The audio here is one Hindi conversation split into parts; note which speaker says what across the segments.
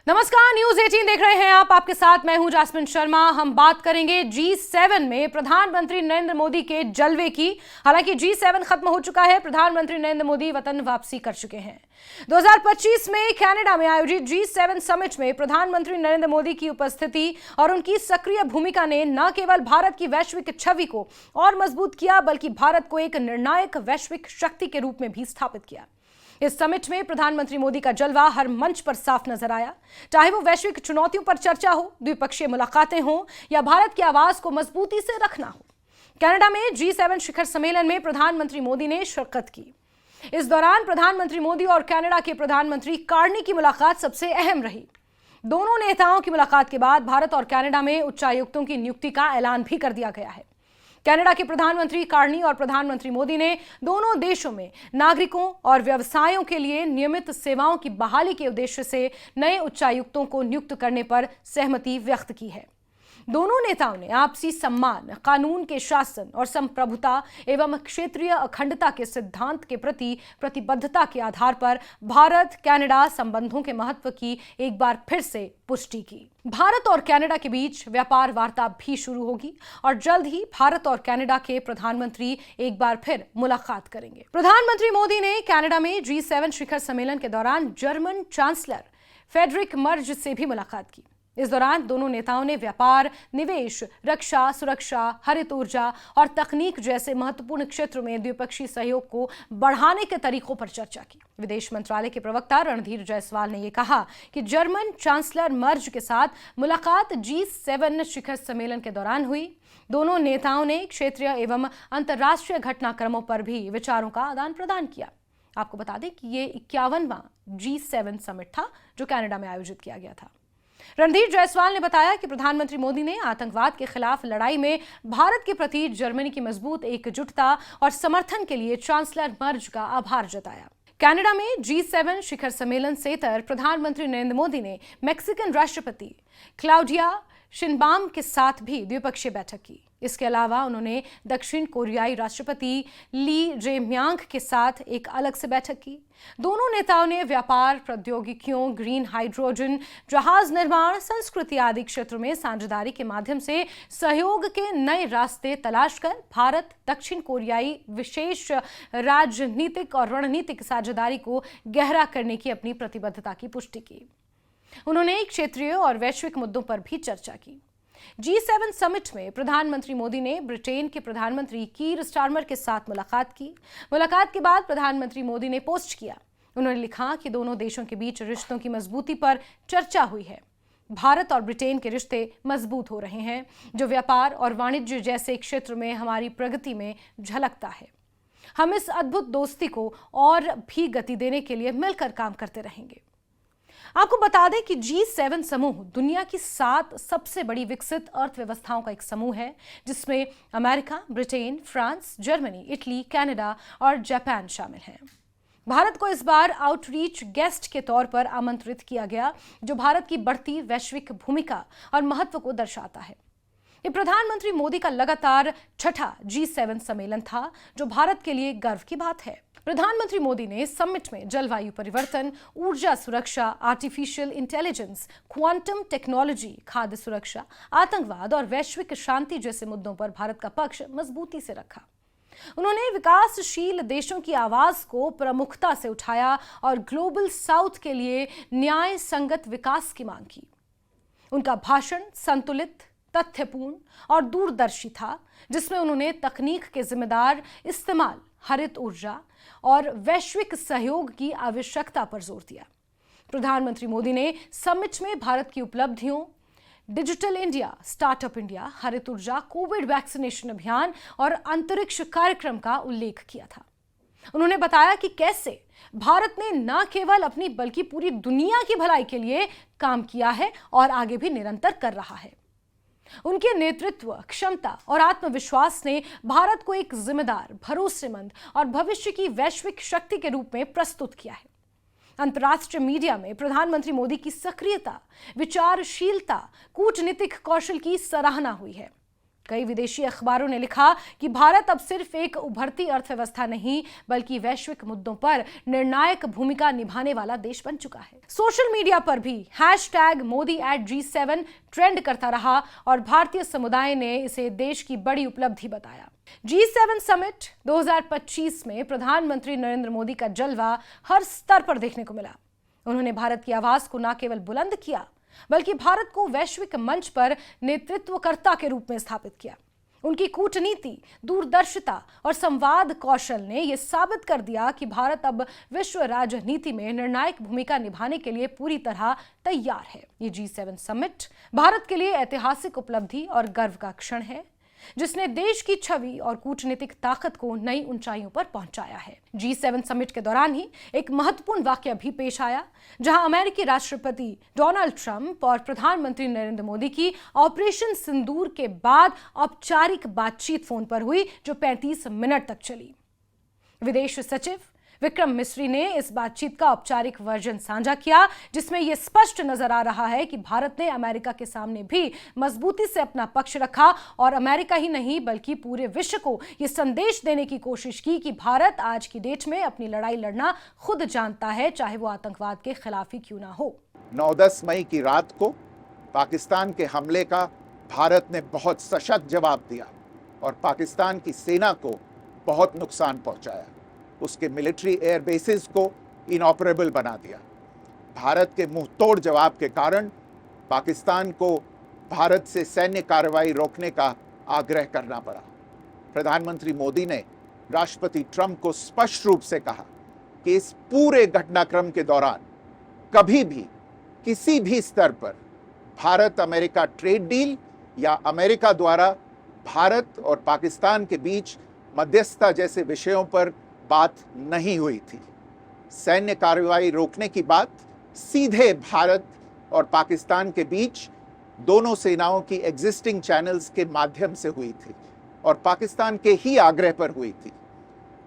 Speaker 1: नमस्कार, न्यूज 18 देख रहे हैं आप। आपके साथ मैं हूं जास्मिन शर्मा। हम बात करेंगे G7 में प्रधानमंत्री नरेंद्र मोदी के जलवे की। हालांकि G7 खत्म हो चुका है, प्रधानमंत्री नरेंद्र मोदी वतन वापसी कर चुके हैं। 2025 में कनाडा में आयोजित G7 समिट में प्रधानमंत्री नरेंद्र मोदी की उपस्थिति और उनकी सक्रिय भूमिका ने न केवल भारत की वैश्विक छवि को और मजबूत किया, बल्कि भारत को एक निर्णायक वैश्विक शक्ति के रूप में भी स्थापित किया। इस समिट में प्रधानमंत्री मोदी का जलवा हर मंच पर साफ नजर आया, चाहे वो वैश्विक चुनौतियों पर चर्चा हो, द्विपक्षीय मुलाकातें हो या भारत की आवाज को मजबूती से रखना हो। कनाडा में G7 शिखर सम्मेलन में प्रधानमंत्री मोदी ने शिरकत की। इस दौरान प्रधानमंत्री मोदी और कनाडा के प्रधानमंत्री कार्नी की मुलाकात सबसे अहम रही। दोनों नेताओं की मुलाकात के बाद भारत और कनाडा में उच्चायुक्तों की नियुक्ति का ऐलान भी कर दिया गया है। कनाडा के प्रधानमंत्री कार्नी और प्रधानमंत्री मोदी ने दोनों देशों में नागरिकों और व्यवसायों के लिए नियमित सेवाओं की बहाली के उद्देश्य से नए उच्चायुक्तों को नियुक्त करने पर सहमति व्यक्त की है। दोनों नेताओं ने आपसी सम्मान, कानून के शासन और संप्रभुता एवं क्षेत्रीय अखंडता के सिद्धांत के प्रति प्रतिबद्धता के आधार पर भारत कनाडा संबंधों के महत्व की एक बार फिर से पुष्टि की। भारत और कनाडा के बीच व्यापार वार्ता भी शुरू होगी और जल्द ही भारत और कनाडा के प्रधानमंत्री एक बार फिर मुलाकात करेंगे। प्रधानमंत्री मोदी ने कनाडा में G7 शिखर सम्मेलन के दौरान जर्मन चांसलर फ्रेडरिक मर्ज से भी मुलाकात की। इस दौरान दोनों नेताओं ने व्यापार, निवेश, रक्षा, सुरक्षा, हरित ऊर्जा और तकनीक जैसे महत्वपूर्ण क्षेत्रों में द्विपक्षीय सहयोग को बढ़ाने के तरीकों पर चर्चा की। विदेश मंत्रालय के प्रवक्ता रणधीर जायसवाल ने यह कहा कि जर्मन चांसलर मर्ज के साथ मुलाकात G7 शिखर सम्मेलन के दौरान हुई। दोनों नेताओं ने क्षेत्रीय एवं अंतर्राष्ट्रीय घटनाक्रमों पर भी विचारों का आदान प्रदान किया। आपको बता दें कि ये 51वां G7 समिट था जो कनाडा में आयोजित किया गया था। रणधीर जायसवाल ने बताया कि प्रधानमंत्री मोदी ने आतंकवाद के खिलाफ लड़ाई में भारत के प्रति जर्मनी की मजबूत एकजुटता और समर्थन के लिए चांसलर मर्ज का आभार जताया। कनाडा में G7 शिखर सम्मेलन से इतर प्रधानमंत्री नरेंद्र मोदी ने मैक्सिकन राष्ट्रपति क्लाउडिया शिनबाम के साथ भी द्विपक्षीय बैठक की। इसके अलावा उन्होंने दक्षिण कोरियाई राष्ट्रपति ली जे-म्यांग के साथ एक अलग से बैठक की। दोनों नेताओं ने व्यापार, प्रौद्योगिकियों, ग्रीन हाइड्रोजन, जहाज निर्माण, संस्कृति आदि क्षेत्रों में साझेदारी के माध्यम से सहयोग के नए रास्ते तलाश कर भारत दक्षिण कोरियाई विशेष राजनीतिक और रणनीतिक साझेदारी को गहरा करने की अपनी प्रतिबद्धता की पुष्टि की। उन्होंने क्षेत्रीय और वैश्विक मुद्दों पर भी चर्चा की। G7 समिट में प्रधानमंत्री मोदी ने ब्रिटेन के प्रधानमंत्री कीर स्टारमर के साथ मुलाकात की। मुलाकात के बाद प्रधानमंत्री मोदी ने पोस्ट किया। उन्होंने लिखा कि दोनों देशों के बीच रिश्तों की मजबूती पर चर्चा हुई है। भारत और ब्रिटेन के रिश्ते मजबूत हो रहे हैं, जो व्यापार और वाणिज्य जैसे क्षेत्र में हमारी प्रगति में झलकता है। हम इस अद्भुत दोस्ती को और भी गति देने के लिए मिलकर काम करते रहेंगे। आपको बता दें कि G7 समूह दुनिया की 7 सबसे बड़ी विकसित अर्थव्यवस्थाओं का एक समूह है, जिसमें America, Britain, France, Germany, Italy, Canada और जापान शामिल हैं। भारत को इस बार आउटरीच गेस्ट के तौर पर आमंत्रित किया गया, जो भारत की बढ़ती वैश्विक भूमिका और महत्व को दर्शाता है। ये प्रधानमंत्री मोदी का लगातार छठा G7 सम्मेलन था, जो भारत के लिए गर्व की बात है। प्रधानमंत्री मोदी ने समिट में जलवायु परिवर्तन, ऊर्जा सुरक्षा, आर्टिफिशियल इंटेलिजेंस, क्वांटम टेक्नोलॉजी, खाद्य सुरक्षा, आतंकवाद और वैश्विक शांति जैसे मुद्दों पर भारत का पक्ष मजबूती से रखा। उन्होंने विकासशील देशों की आवाज को प्रमुखता से उठाया और ग्लोबल साउथ के लिए न्याय संगत विकास की मांग की। उनका भाषण संतुलित, तथ्यपूर्ण और दूरदर्शी था, जिसमें उन्होंने तकनीक के जिम्मेदार इस्तेमाल, हरित ऊर्जा और वैश्विक सहयोग की आवश्यकता पर जोर दिया। प्रधानमंत्री मोदी ने समिट में भारत की उपलब्धियों, डिजिटल इंडिया, स्टार्टअप इंडिया, हरित ऊर्जा, कोविड वैक्सीनेशन अभियान और अंतरिक्ष कार्यक्रम का उल्लेख किया था। उन्होंने बताया कि कैसे भारत ने न केवल अपनी बल्कि पूरी दुनिया की भलाई के लिए काम किया है और आगे भी निरंतर कर रहा है। उनके नेतृत्व, क्षमता और आत्मविश्वास ने भारत को एक जिम्मेदार, भरोसेमंद और भविष्य की वैश्विक शक्ति के रूप में प्रस्तुत किया है। अंतर्राष्ट्रीय मीडिया में प्रधानमंत्री मोदी की सक्रियता, विचारशीलता, कूटनीतिक कौशल की सराहना हुई है। कई विदेशी अखबारों ने लिखा कि भारत अब सिर्फ एक उभरती अर्थव्यवस्था नहीं बल्कि वैश्विक मुद्दों पर निर्णायक भूमिका निभाने वाला देश बन चुका है। सोशल मीडिया पर भी #Modi@G7 ट्रेंड करता रहा और भारतीय समुदाय ने इसे देश की बड़ी उपलब्धि बताया। G7 समिट 2025 में प्रधानमंत्री नरेंद्र मोदी का जलवा हर स्तर पर देखने को मिला। उन्होंने भारत की आवाज को न केवल बुलंद किया बल्कि भारत को वैश्विक मंच पर नेतृत्वकर्ता के रूप में स्थापित किया। उनकी कूटनीति, दूरदर्शिता और संवाद कौशल ने यह साबित कर दिया कि भारत अब विश्व राजनीति में निर्णायक भूमिका निभाने के लिए पूरी तरह तैयार है। ये G7 समिट भारत के लिए ऐतिहासिक उपलब्धि और गर्व का क्षण है, जिसने देश की छवि और कूटनीतिक ताकत को नई ऊंचाइयों पर पहुंचाया है। G7 समिट के दौरान ही एक महत्वपूर्ण वाकया भी पेश आया, जहां अमेरिकी राष्ट्रपति डोनाल्ड ट्रंप और प्रधानमंत्री नरेंद्र मोदी की ऑपरेशन सिंदूर के बाद औपचारिक बातचीत फोन पर हुई, जो 35 मिनट तक चली। विदेश सचिव विक्रम मिस्री ने इस बातचीत का औपचारिक वर्जन साझा किया, जिसमें यह स्पष्ट नजर आ रहा है कि भारत ने अमेरिका के सामने भी मजबूती से अपना पक्ष रखा और अमेरिका ही नहीं बल्कि पूरे विश्व को यह संदेश देने की कोशिश की कि भारत आज की डेट में अपनी लड़ाई लड़ना खुद जानता है, चाहे वो आतंकवाद के खिलाफ ही क्यों ना हो।
Speaker 2: 9-10 मई की रात को पाकिस्तान के हमले का भारत ने बहुत सशक्त जवाब दिया और पाकिस्तान की सेना को बहुत नुकसान पहुंचाया। उसके मिलिट्री एयर बेसिस को इनऑपरेबल बना दिया। भारत के मुंहतोड़ जवाब के कारण पाकिस्तान को भारत से सैन्य कार्रवाई रोकने का आग्रह करना पड़ा। प्रधानमंत्री मोदी ने राष्ट्रपति ट्रंप को स्पष्ट रूप से कहा कि इस पूरे घटनाक्रम के दौरान कभी भी किसी भी स्तर पर भारत अमेरिका ट्रेड डील या अमेरिका द्वारा भारत और पाकिस्तान के बीच मध्यस्थता जैसे विषयों पर बात नहीं हुई थी। सैन्य कार्रवाई रोकने की बात सीधे भारत और पाकिस्तान के बीच दोनों सेनाओं की एग्जिस्टिंग चैनल्स के माध्यम से हुई थी और पाकिस्तान के ही आग्रह पर हुई थी।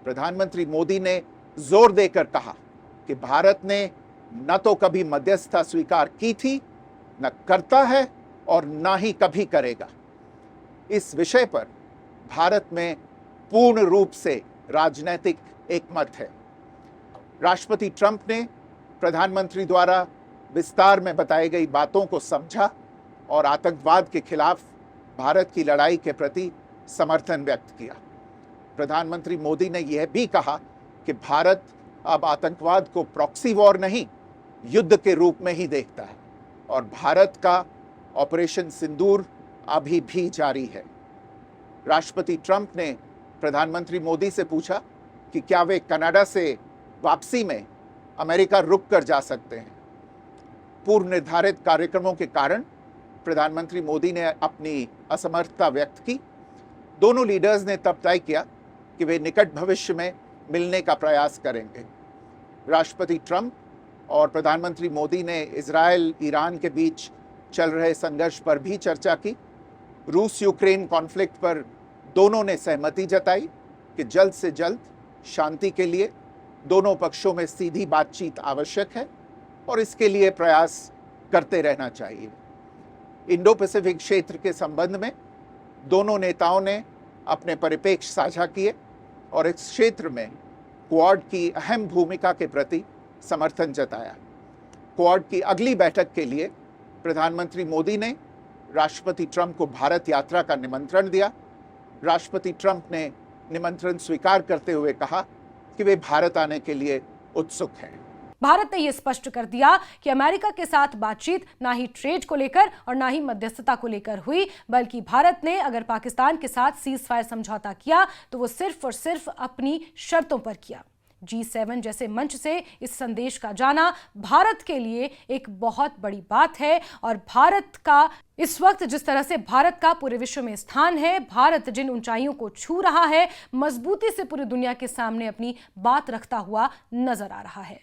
Speaker 2: प्रधानमंत्री मोदी ने जोर देकर कहा कि भारत ने न तो कभी मध्यस्थता स्वीकार की थी, न करता है और न ही कभी करेगा। इस विषय पर भारत में पूर्ण रूप से राजनीतिक एकमत है। राष्ट्रपति ट्रंप ने प्रधानमंत्री द्वारा विस्तार में बताई गई बातों को समझा और आतंकवाद के खिलाफ भारत की लड़ाई के प्रति समर्थन व्यक्त किया। प्रधानमंत्री मोदी ने यह भी कहा कि भारत अब आतंकवाद को प्रॉक्सी वॉर नहीं, युद्ध के रूप में ही देखता है और भारत का ऑपरेशन सिंदूर अभी भी जारी है। राष्ट्रपति ट्रंप ने प्रधानमंत्री मोदी से पूछा कि क्या वे कनाडा से वापसी में अमेरिका रुक कर जा सकते हैं। पूर्व निर्धारित कार्यक्रमों के कारण प्रधानमंत्री मोदी ने अपनी असमर्थता व्यक्त की। दोनों लीडर्स ने तब तय किया कि वे निकट भविष्य में मिलने का प्रयास करेंगे। राष्ट्रपति ट्रंप और प्रधानमंत्री मोदी ने इजरायल ईरान के बीच चल रहे संघर्ष पर भी चर्चा की। रूस यूक्रेन कॉन्फ्लिक्ट पर दोनों ने सहमति जताई कि जल्द से जल्द शांति के लिए दोनों पक्षों में सीधी बातचीत आवश्यक है और इसके लिए प्रयास करते रहना चाहिए। इंडो पैसिफिक क्षेत्र के संबंध में दोनों नेताओं ने अपने परिप्रेक्ष्य साझा किए और इस क्षेत्र में क्वाड की अहम भूमिका के प्रति समर्थन जताया। क्वाड की अगली बैठक के लिए प्रधानमंत्री मोदी ने राष्ट्रपति ट्रंप को भारत यात्रा का निमंत्रण दिया। राष्ट्रपति ट्रंप ने निमंत्रण स्वीकार करते हुए कहा कि वे भारत आने के लिए उत्सुक हैं।
Speaker 1: भारत ने यह स्पष्ट कर दिया कि अमेरिका के साथ बातचीत ना ही ट्रेड को लेकर और ना ही मध्यस्थता को लेकर हुई, बल्कि भारत ने अगर पाकिस्तान के साथ सीज फायर समझौता किया तो वो सिर्फ और सिर्फ अपनी शर्तों पर किया। G7 जैसे मंच से इस संदेश का जाना भारत के लिए एक बहुत बड़ी बात है और भारत का इस वक्त जिस तरह से भारत का पूरे विश्व में स्थान है, भारत जिन ऊंचाइयों को छू रहा है, मजबूती से पूरी दुनिया के सामने अपनी बात रखता हुआ नजर आ रहा है।